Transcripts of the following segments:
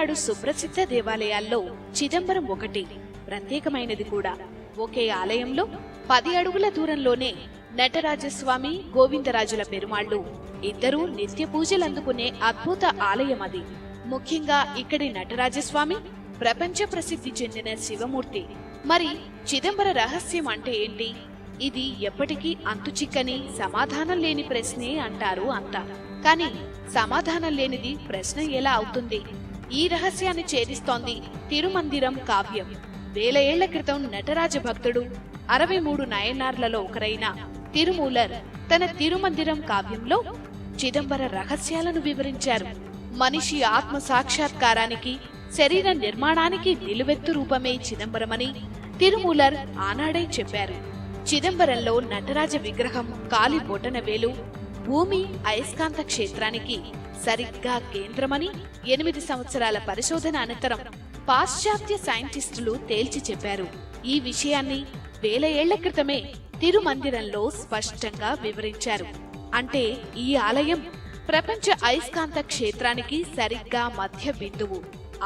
తమిళనాడు సుప్రసిద్ధ దేవాలయాల్లో చిదంబరం ఒకటి. ప్రత్యేకమైనది కూడా. ఒకే ఆలయంలో 10 అడుగుల దూరంలోనే నటరాజస్వామి, గోవిందరాజుల పెరుమాళ్లు ఇద్దరూ నిత్య పూజలందుకునే అద్భుత ఆలయం అది. ముఖ్యంగా ఇక్కడి నటరాజస్వామి ప్రపంచ ప్రసిద్ధి చెందిన శివమూర్తి. మరి చిదంబర రహస్యం అంటే ఏంటి? ఇది ఎప్పటికీ అంతుచిక్కని, సమాధానం లేని ప్రశ్నే అంటారు అంతా. కానీ సమాధానం లేనిది ప్రశ్న ఎలా అవుతుంది? ఈ రహస్యాన్ని ఛేదిస్తోంది తిరుమందిరం కావ్యం. 1000 ఏళ్ల క్రితం నటరాజ భక్తుడు 63 నయనార్లలో ఒకరైన తిరుమూలర్ తన తిరుమందిరం కావ్యంలో చిదంబర రహస్యాలను వివరించారు. మనిషి ఆత్మ సాక్షాత్కారానికి, శరీర నిర్మాణానికి నిలువెత్తు రూపమే చిదంబరమని తిరుమూలర్ ఆనాడే చెప్పారు. చిదంబరంలో నటరాజ విగ్రహం కాలి బొటనవేలు భూమి అయస్కాంత క్షేత్రానికి సరిగ్గా కేంద్రమని 8 సంవత్సరాల పరిశోధన అనంతరం పాశ్చాత్య సైంటిస్టులు తేల్చి చెప్పారు. ఈ విషయాన్ని 1000 ఏళ్ల క్రితమే తిరుమందిరంలో స్పష్టంగా వివరించారు. అంటే ఈ ఆలయం ప్రపంచ అయస్కాంత క్షేత్రానికి సరిగ్గా మధ్య బిందువు.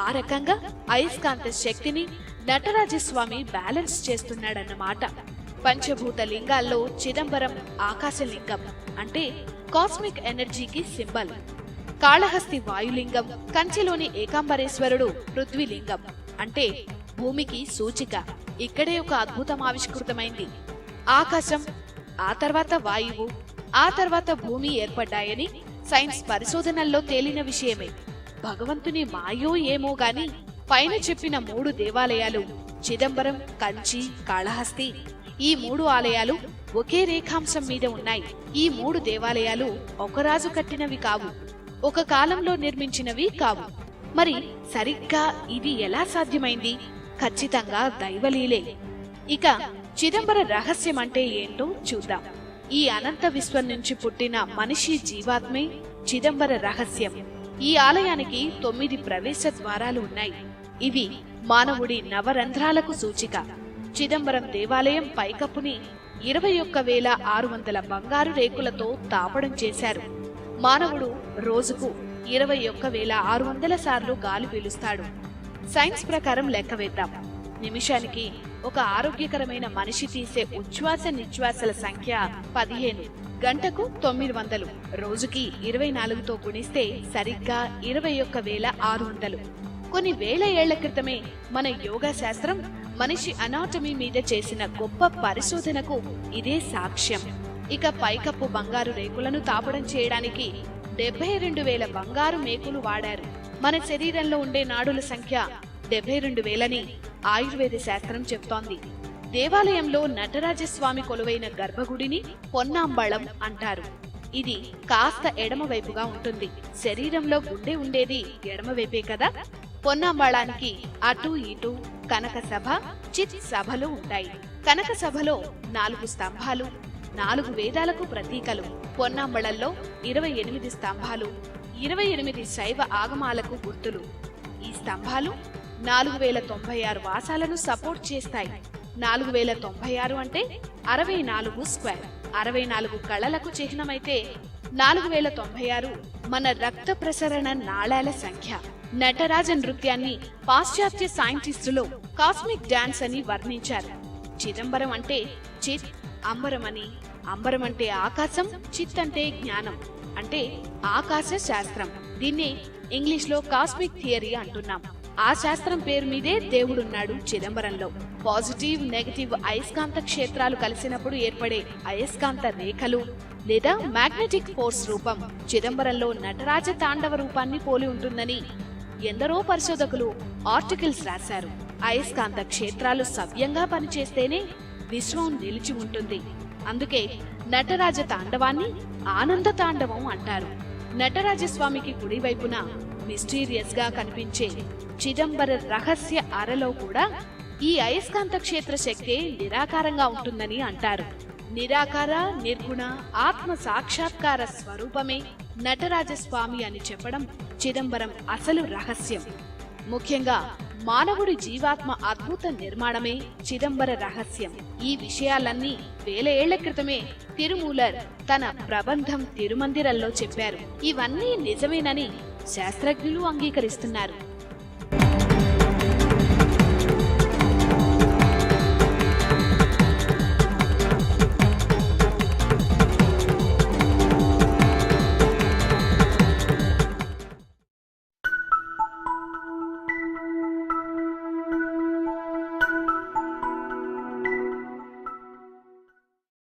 ఆ రకంగా అయస్కాంత శక్తిని నటరాజస్వామి బ్యాలెన్స్ చేస్తున్నాడన్నమాట. పంచభూత లింగాల్లో చిదంబరం ఆకాశలింగం, అంటే కాస్మిక్ ఎనర్జీకి సింబల్. కాళహస్తి వాయులింగం, కంచిలోని ఏకాంబరేశ్వరుడు పృథ్వీలింగం, అంటే భూమికి సూచిక. ఇక్కడే ఒక అద్భుతం ఆవిష్కృతమైంది. ఆకాశం, ఆ తర్వాత వాయువు, ఆ తర్వాత భూమి ఏర్పడ్డాయని సైన్స్ పరిశోధనల్లో తేలిన విషయమే. భగవంతుని మాయో ఏమో గాని పైన చెప్పిన 3 దేవాలయాలు చిదంబరం, కంచి, కాళహస్తి, ఈ 3 ఆలయాలు ఒకే రేఖాంశం మీద ఉన్నాయి. ఈ 3 దేవాలయాలు ఒక రాజు కట్టినవి కావు, ఒక కాలంలో నిర్మించినవి కావు. మరి సరిగ్గా ఇది ఎలా సాధ్యమైంది? ఖచ్చితంగా దైవలీలే. ఇక చిదంబర రహస్యం అంటే ఏంటో చూద్దాం. ఈ అనంత విశ్వం నుంచి పుట్టిన మనిషి జీవాత్మే చిదంబర రహస్యం. ఈ ఆలయానికి 9 ప్రవేశ ద్వారాలు ఉన్నాయి. ఇవి మానవుడి నవరంధ్రాలకు సూచిక. చిదంబరం దేవాలయం పైకప్పుని 21,600 బంగారు రేకులతో తాపడం చేశారు. మానవుడు రోజుకు 21,600 సార్లు గాలి పీలుస్తాడు. సైన్స్ ప్రకారం లెక్క వేద్దాం. నిమిషానికి ఒక ఆరోగ్యకరమైన మనిషి తీసే ఉచ్ఛ్వాస నిశ్వాసల సంఖ్య 15. గంటకు 900. రోజుకి 24తో గుణిస్తే సరిగ్గా 21,600. కొన్ని వేల ఏళ్ల క్రితమే మన యోగా శాస్త్రం మనిషి అనాటమీ మీద చేసిన గొప్ప పరిశోధనకు ఇదే సాక్ష్యం. ఇక పైకప్పు బంగారు రేకులను తాపడం చేయడానికి 72,000 బంగారు మేకులు వాడారు. మన శరీరంలో ఉండే నాడుల సంఖ్య 72,000ని ఆయుర్వేద శాస్త్రం చెప్తోంది. దేవాలయంలో నటరాజస్వామి కొలువైన గర్భగుడిని పొన్నాంబళం అంటారు. ఇది కాస్త ఎడమవైపుగా ఉంటుంది. శరీరంలో గుండె ఉండేది ఎడమవైపే కదా. పొన్నాంబళానికి అటూ ఇటూ కనక సభ, చిత్ సభలు ఉంటాయి. కనక సభలో 4 స్తంభాలు, 4 వేదాలకు ప్రతీకలు. పొన్నాంబళంలో 28 స్తంభాలు, 28 శైవ ఆగమాలకు గుర్తులు. ఈ స్తంభాలు 4,096 వాసాలను సపోర్ట్ చేస్తాయి. 4,096 అంటే 64 స్క్వేర్. 64 కళలకు చిహ్నమైతే 4,096 మన రక్త ప్రసరణ నాళాల సంఖ్య. నటరాజ నృత్యాన్ని పాశ్చాత్య సైంటిస్టులు కాస్మిక్ డాన్స్ అని వర్ణించారు. చిదంబరం అంటే చిత్, అంబరమని. అంబరం అంటే ఆకాశం, చిత్ అంటే జ్ఞానం, అంటే ఆకాశ శాస్త్రం. దీన్ని ఇంగ్లీష్ లో కాస్మిక్ థియరీ అంటున్నాం. ఆ శాస్త్రం పేరు మీదే దేవుడున్నాడు చిదంబరంలో. పాజిటివ్, నెగటివ్ అయస్కాంత క్షేత్రాలు కలిసినప్పుడు ఏర్పడే అయస్కాంత రేఖలు లేదా మ్యాగ్నెటిక్ ఫోర్స్ రూపం చిదంబరంలో నటరాజ తాండవ రూపాన్ని పోలి ఉంటుందని ఎందరో పరిశోధకులు ఆర్టికల్స్ రాశారు. అయస్కాంత క్షేత్రాలు సవ్యంగా పనిచేస్తేనే విశ్వం నిలిచి ఉంటుంది. అందుకే నటరాజ తాండవాన్ని ఆనంద తాండవం అంటారు. నటరాజస్వామికి కుడివైపున మిస్టీరియస్ గా కనిపించే చిదంబర రహస్య అరలో కూడా ఈ అయస్కాంత క్షేత్ర శక్తి నిరాకారంగా ఉంటుందని అంటారు. నిరాకార, నిర్గుణ ఆత్మ సాక్షాత్కార స్వరూపమే నటరాజస్వామి అని చెప్పడం చిదంబరం అసలు రహస్యం. ముఖ్యంగా మానవుడి జీవాత్మ అద్భుత నిర్మాణమే చిదంబర రహస్యం. ఈ విషయాలన్నీ 1000 ఏళ్ల క్రితమే తిరుమూలర్ తన ప్రబంధం తిరుమందిరంలో చెప్పారు. ఇవన్నీ నిజమేనని శాస్త్రజ్ఞులు అంగీకరిస్తున్నారు.